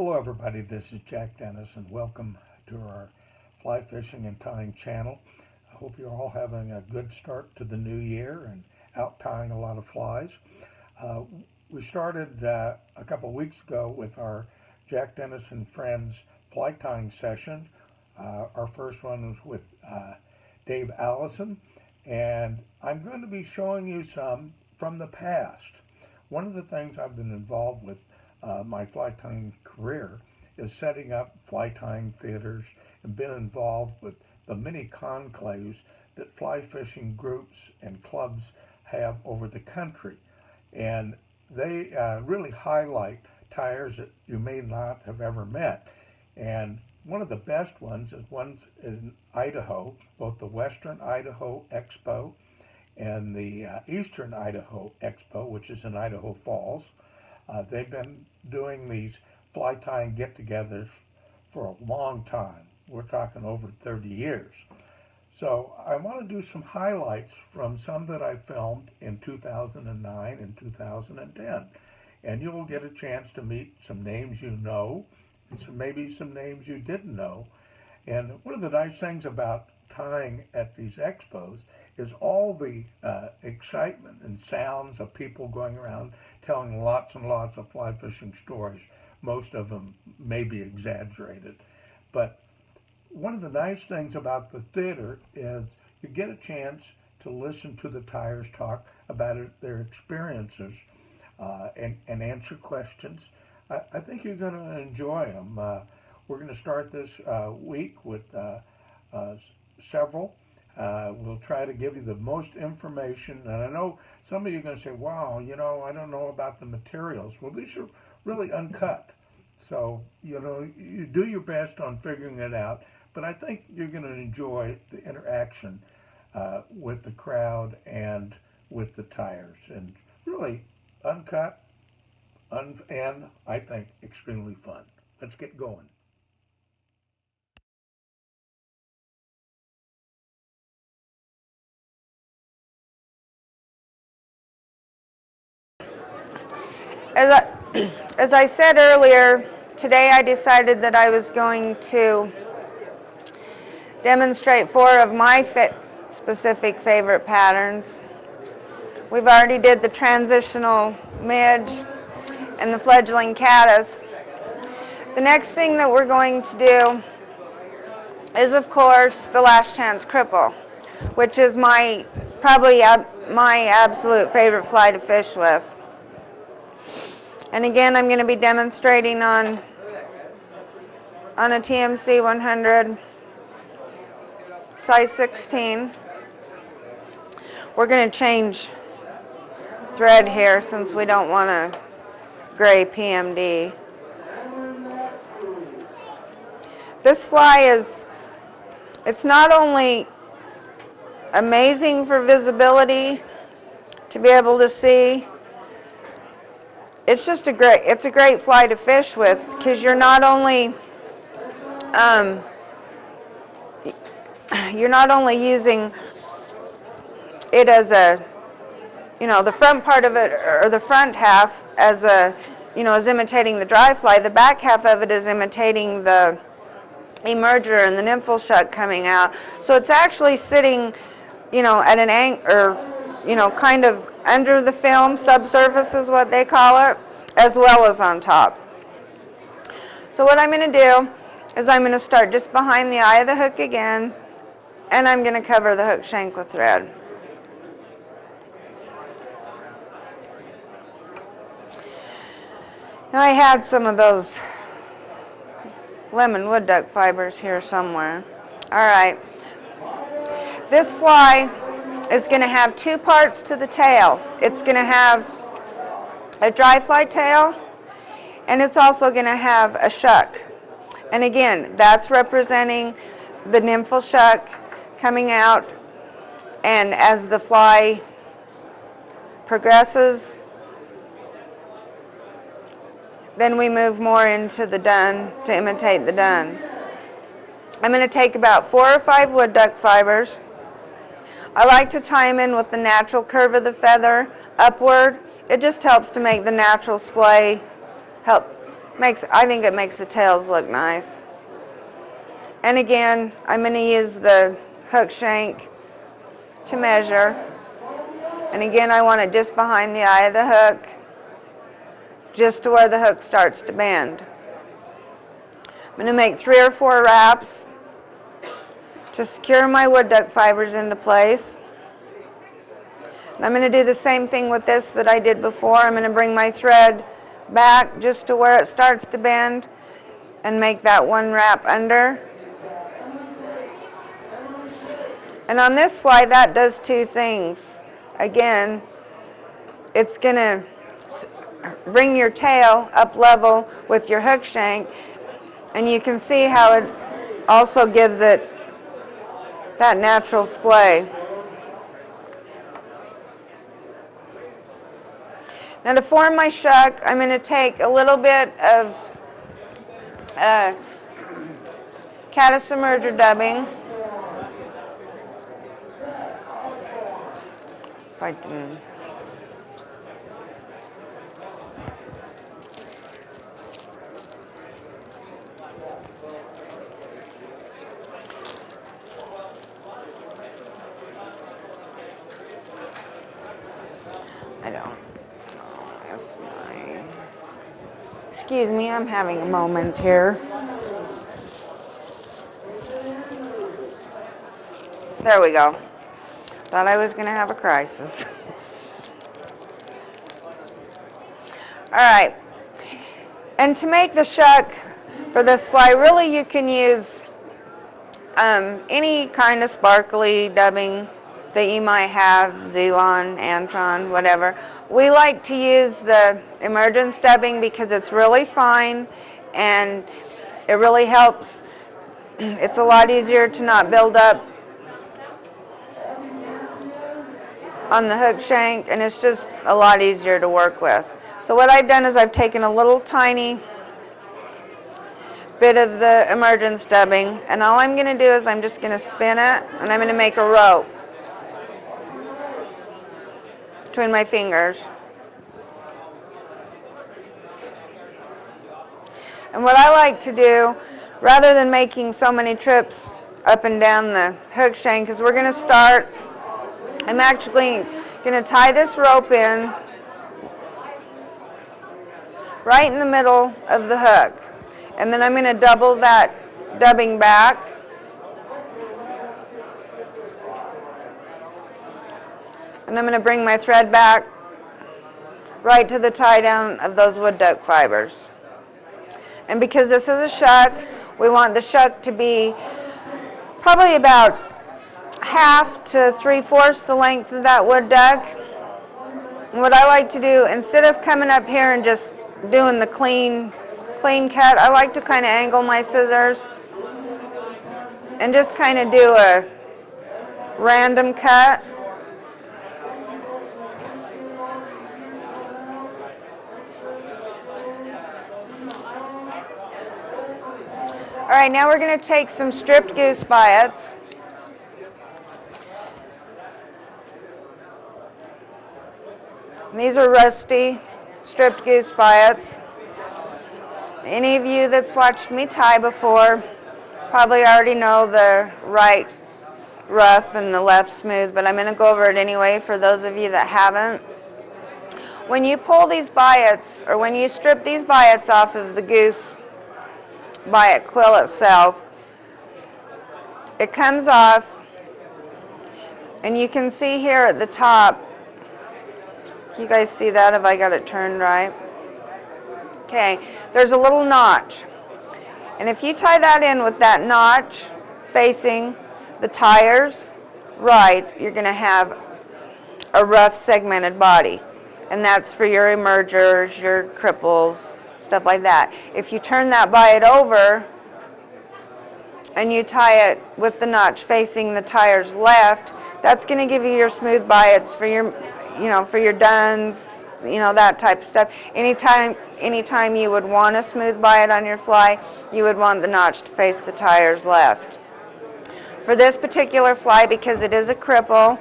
Hello everybody, this is Jack Dennis and welcome to our fly fishing and tying channel. I hope you're all having a good start to the new year and out tying a lot of flies. We started a couple of weeks ago with our Jack Dennis and Friends fly tying session. Our first one was with Dave Allison, and I'm going to be showing you some from the past. One of the things I've been involved with my fly tying career is setting up fly tying theaters and been involved with the many conclaves that fly fishing groups and clubs have over the country. And they really highlight tyers that you may not have ever met. And one of the best ones is one in Idaho, both the Western Idaho Expo and the Eastern Idaho Expo, which is in Idaho Falls. They've been doing these fly tying get-togethers for a long time. We're talking over 30 years. So I want to do some highlights from some that I filmed in 2009 and 2010. And you'll get a chance to meet some names you know, and maybe some names you didn't know. And one of the nice things about tying at these expos is all the excitement and sounds of people going around telling lots and lots of fly fishing stories. Most of them may be exaggerated. But one of the nice things about the theater is you get a chance to listen to the tyers talk about their experiences and answer questions. I think you're going to enjoy them. We're going to start this week with several. We'll try to give you the most information. And I know some of you are going to say, wow, you know, I don't know about the materials. Well, these are really uncut. So, you know, you do your best on figuring it out. But I think you're going to enjoy the interaction with the crowd and with the tyers. And really uncut and I think extremely fun. Let's get going. As I said earlier, today I decided that I was going to demonstrate 4 of my specific favorite patterns. We've already did the transitional midge and the fledgling caddis. The next thing that we're going to do is, of course, the last chance cripple, which is probably my absolute favorite fly to fish with. And again, I'm going to be demonstrating on a TMC 100 size 16. We're going to change thread here since we don't want a gray PMD. This fly it's not only amazing for visibility to be able to see, it's a great fly to fish with, because you're not only using it as a, you know, the front part of it, or the front half as a, you know, is imitating the dry fly. The back half of it is imitating the emerger and the nymphal shuck coming out. So it's actually sitting, you know, at an angle, or, you know, kind of under the film, subsurface is what they call it, as well as on top. So what I'm going to do is I'm going to start just behind the eye of the hook again, and I'm going to cover the hook shank with thread. Now I had some of those lemon wood duck fibers here somewhere. All right. This fly is going to have 2 parts to the tail. It's going to have a dry fly tail, and it's also going to have a shuck. And again, that's representing the nymphal shuck coming out, and as the fly progresses, then we move more into the dun to imitate the dun. I'm going to take about 4 or 5 wood duck fibers. I like to tie them in with the natural curve of the feather upward. It just helps to make the natural splay help I think it makes the tails look nice. And again, I'm going to use the hook shank to measure. And again, I want it just behind the eye of the hook, just to where the hook starts to bend. I'm going to make 3 or 4 wraps to secure my wood duck fibers into place. And I'm going to do the same thing with this that I did before. I'm going to bring my thread back just to where it starts to bend and make that 1 wrap under. And on this fly, that does 2 things. Again, it's going to bring your tail up level with your hook shank, and you can see how it also gives it that natural splay. Now to form my shuck, I'm going to take a little bit of caddis emerger dubbing. I don't know if my... Excuse me, I'm having a moment here. There we go. Thought I was going to have a crisis. All right. And to make the shuck for this fly, really you can use any kind of sparkly dubbing that you might have, Zelon, Antron, whatever. We like to use the emergence dubbing because it's really fine and it really helps. It's a lot easier to not build up on the hook shank, and it's just a lot easier to work with. So what I've done is I've taken a little tiny bit of the emergence dubbing, and all I'm going to do is I'm just going to spin it, and I'm going to make a rope between my fingers. And what I like to do, rather than making so many trips up and down the hook shank, is we're going to start, I'm actually going to tie this rope in right in the middle of the hook. And then I'm going to double that dubbing back. And I'm going to bring my thread back right to the tie down of those wood duck fibers. And because this is a shuck, we want the shuck to be probably about 1/2 to 3/4 the length of that wood duck. And what I like to do, instead of coming up here and just doing the clean cut, I like to kind of angle my scissors and just kind of do a random cut. All right, now we're going to take some stripped goose biots. And these are rusty stripped goose biots. Any of you that's watched me tie before probably already know the right rough and the left smooth, but I'm going to go over it anyway for those of you that haven't. When you pull these biots, or when you strip these biots off of the goose biot quill itself, it comes off, and you can see here at the top, can you guys see that? Have I got it turned right? Okay, there's a little notch. And if you tie that in with that notch facing the tires right, you're going to have a rough segmented body. And that's for your emergers, your cripples, stuff like that. If you turn that biot over and you tie it with the notch facing the tires left, that's going to give you your smooth biots for your, for your duns, that type of stuff. Anytime you would want a smooth biot on your fly, you would want the notch to face the tires left. For this particular fly, because it is a cripple,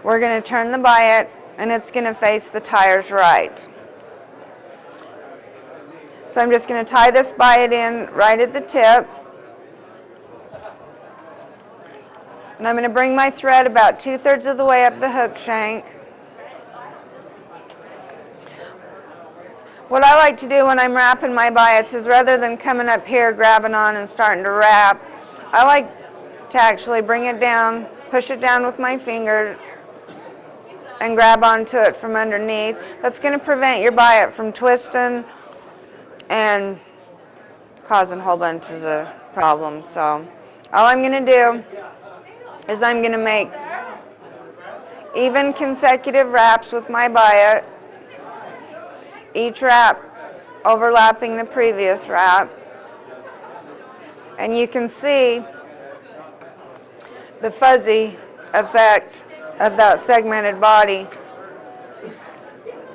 we're going to turn the biot and it's going to face the tires right. So I'm just going to tie this biot in right at the tip. And I'm going to bring my thread about 2/3 of the way up the hook shank. What I like to do when I'm wrapping my biots is rather than coming up here, grabbing on and starting to wrap, I like to actually bring it down, push it down with my finger, and grab onto it from underneath. That's going to prevent your biot from twisting and causing whole bunches of problems. So all I'm going to do is I'm going to make even consecutive wraps with my biot, each wrap overlapping the previous wrap. And you can see the fuzzy effect of that segmented body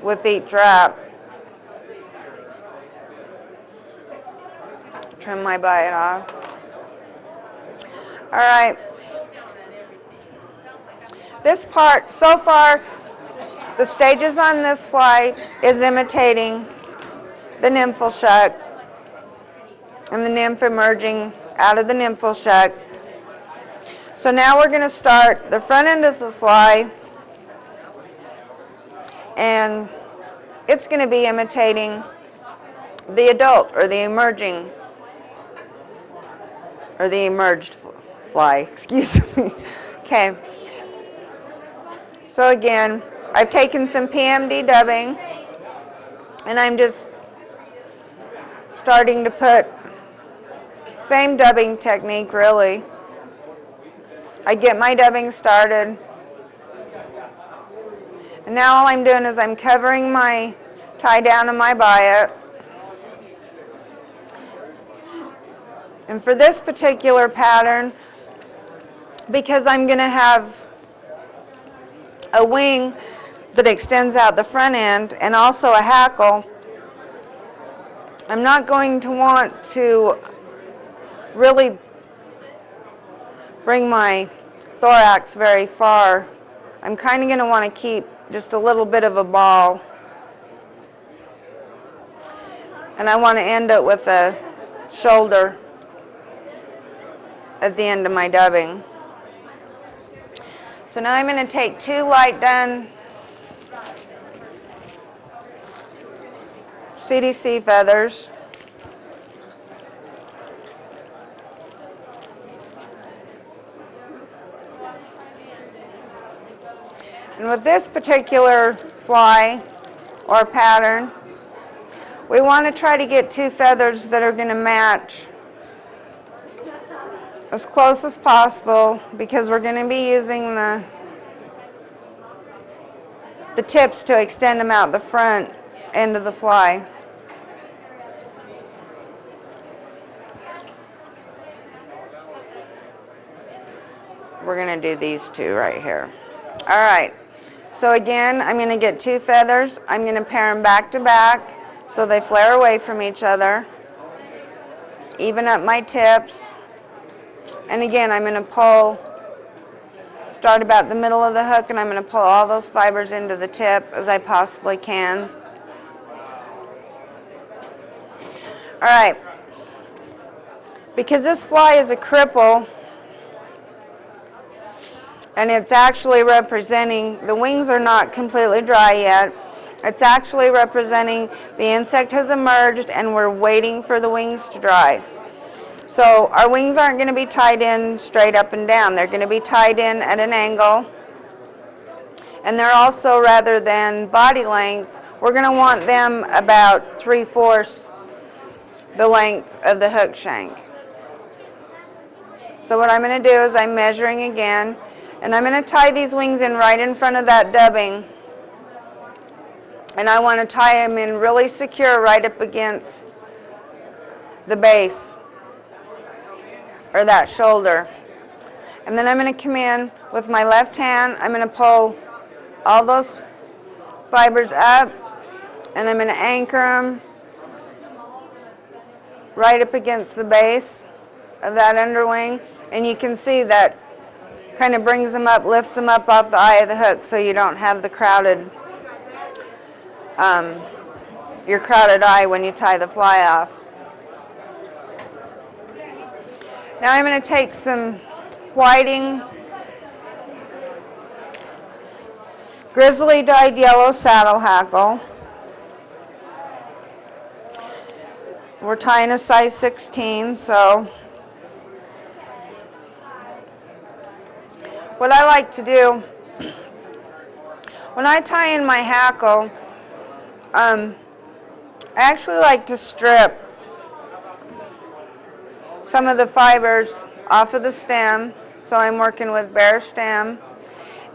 with each wrap. Trim my biot off. All right. This part, so far, the stages on this fly is imitating the nymphal shuck and the nymph emerging out of the nymphal shuck. So now we're going to start the front end of the fly, and it's going to be imitating the adult or the emerging or the emerged fly, excuse me. Okay. So again, I've taken some PMD dubbing, and I'm just starting to put, same dubbing technique really. I get my dubbing started, and now all I'm doing is I'm covering my tie down of my biot. And for this particular pattern, because I'm going to have a wing that extends out the front end and also a hackle, I'm not going to want to really bring my thorax very far. I'm kind of going to want to keep just a little bit of a ball. And I want to end it with a shoulder at the end of my dubbing. So now I'm going to take 2 light done CDC feathers. And with this particular fly or pattern, we want to try to get 2 feathers that are going to match as close as possible, because we're going to be using the tips to extend them out the front end of the fly. We're going to do these 2 right here. All right. So again, I'm going to get 2 feathers. I'm going to pair them back to back so they flare away from each other. Even up my tips. And again, I'm going to pull, start about the middle of the hook, and I'm going to pull all those fibers into the tip as I possibly can. All right. Because this fly is a cripple, and it's actually representing, the wings are not completely dry yet. It's actually representing the insect has emerged and we're waiting for the wings to dry. So our wings aren't going to be tied in straight up and down. They're going to be tied in at an angle. And they're also, rather than body length, we're going to want them about 3/4 the length of the hook shank. So what I'm going to do is I'm measuring again, and I'm going to tie these wings in right in front of that dubbing. And I want to tie them in really secure right up against the base, or that shoulder. And then I'm going to come in with my left hand. I'm going to pull all those fibers up, and I'm going to anchor them right up against the base of that underwing. And you can see that kind of brings them up, lifts them up off the eye of the hook, so you don't have the crowded your crowded eye when you tie the fly off. Now I'm going to take some whiting grizzly dyed yellow saddle hackle. We're tying a size 16, so what I like to do when I tie in my hackle, I actually like to strip some of the fibers off of the stem, so I'm working with bare stem.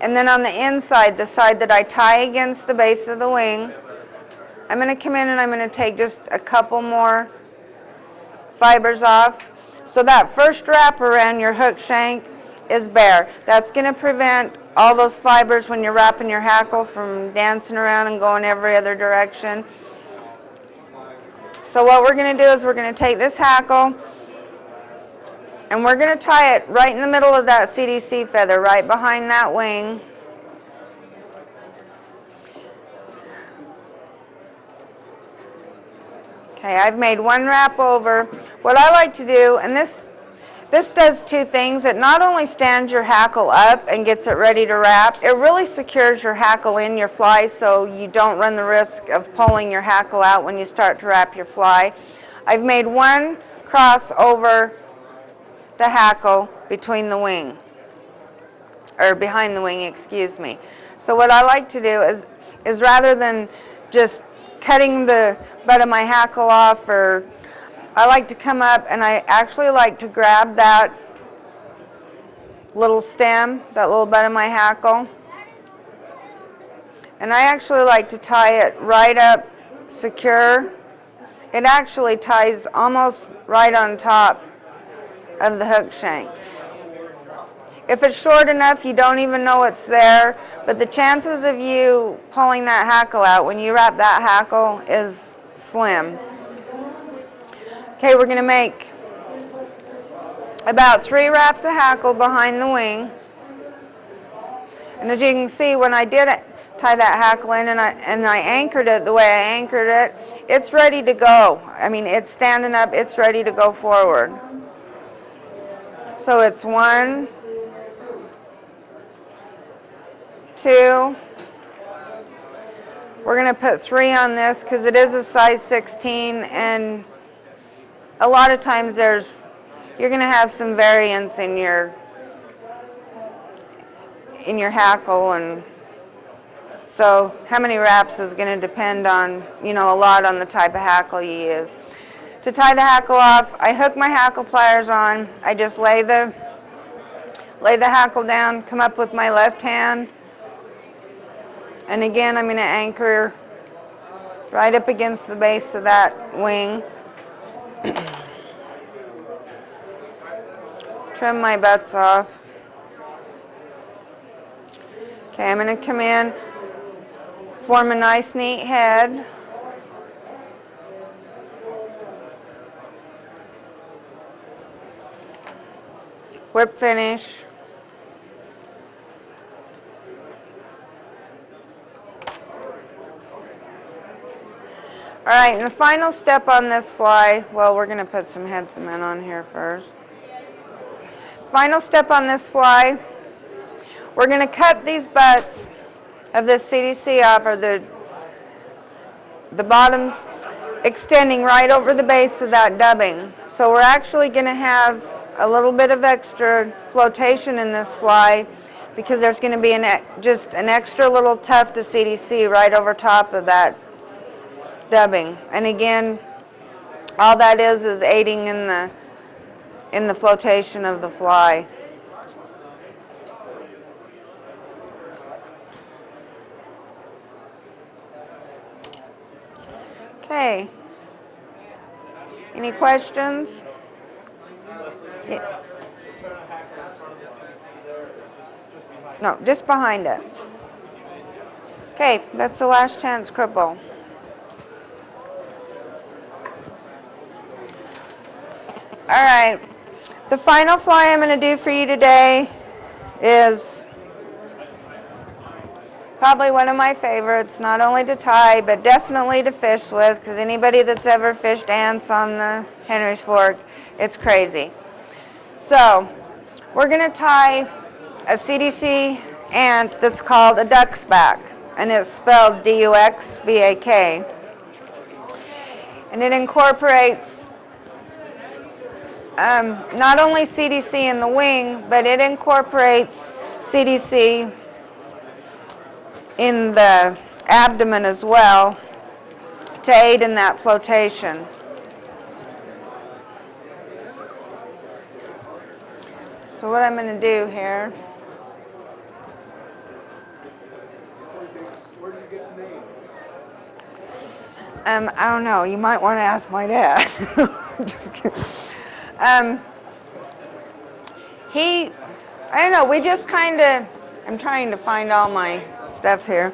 And then on the inside, the side that I tie against the base of the wing, I'm going to come in and I'm going to take just a couple more fibers off. So that first wrap around your hook shank is bare. That's going to prevent all those fibers when you're wrapping your hackle from dancing around and going every other direction. So what we're going to do is we're going to take this hackle and we're going to tie it right in the middle of that CDC feather, right behind that wing. Okay, I've made one wrap over. What I like to do, and this does two things. It not only stands your hackle up and gets it ready to wrap, it really secures your hackle in your fly so you don't run the risk of pulling your hackle out when you start to wrap your fly. I've made one cross over the hackle between the wing, or behind the wing, excuse me. So what I like to do is rather than just cutting the butt of my hackle off, or I like to come up and I actually like to grab that little stem, that little butt of my hackle, and I actually like to tie it right up secure. It actually ties almost right on top of the hook shank. If it's short enough, you don't even know it's there, but the chances of you pulling that hackle out when you wrap that hackle is slim. Okay, we're going to make about 3 wraps of hackle behind the wing. And as you can see, when I did tie that hackle in and I anchored it the way I anchored it, it's ready to go. I mean, it's standing up, it's ready to go forward. So it's 1, 2, we're going to put 3 on this because it is a size 16, and a lot of times you're going to have some variance in your hackle, and so how many wraps is going to depend on, a lot on the type of hackle you use. To tie the hackle off, I hook my hackle pliers on. I just lay the hackle down, come up with my left hand, and again I'm going to anchor right up against the base of that wing. Trim my butts off. Okay, I'm going to come in, form a nice neat head. Whip finish. All right, and the final step on this fly, well, we're going to put some head cement on here first. Final step on this fly, we're going to cut these butts of this CDC off, or the bottoms extending right over the base of that dubbing. So we're actually going to have a little bit of extra flotation in this fly because there's going to be just an extra little tuft of CDC right over top of that dubbing. And again, all that is aiding in the flotation of the fly. Okay. Any questions? Yeah. No, just behind it. Okay, that's the last chance cripple. All right, the final fly I'm going to do for you today is Probably one of my favorites, not only to tie, but definitely to fish with, because anybody that's ever fished ants on the Henry's Fork, it's crazy. So, we're going to tie a CDC ant that's called a duck's back, and it's spelled D-U-X-B-A-K. And it incorporates not only CDC in the wing, but it incorporates CDC in the abdomen as well to aid in that flotation. So what I'm going to do here. Where did you get the name? I don't know. You might want to ask my dad. Just kidding. I don't know. We just kind of. I'm trying to find all my stuff here.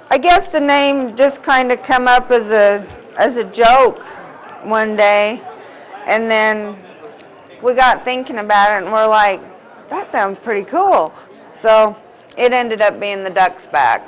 I guess the name just kind of come up as a joke one day, and then we got thinking about it, and we're like, that sounds pretty cool. So it ended up being the duck's back.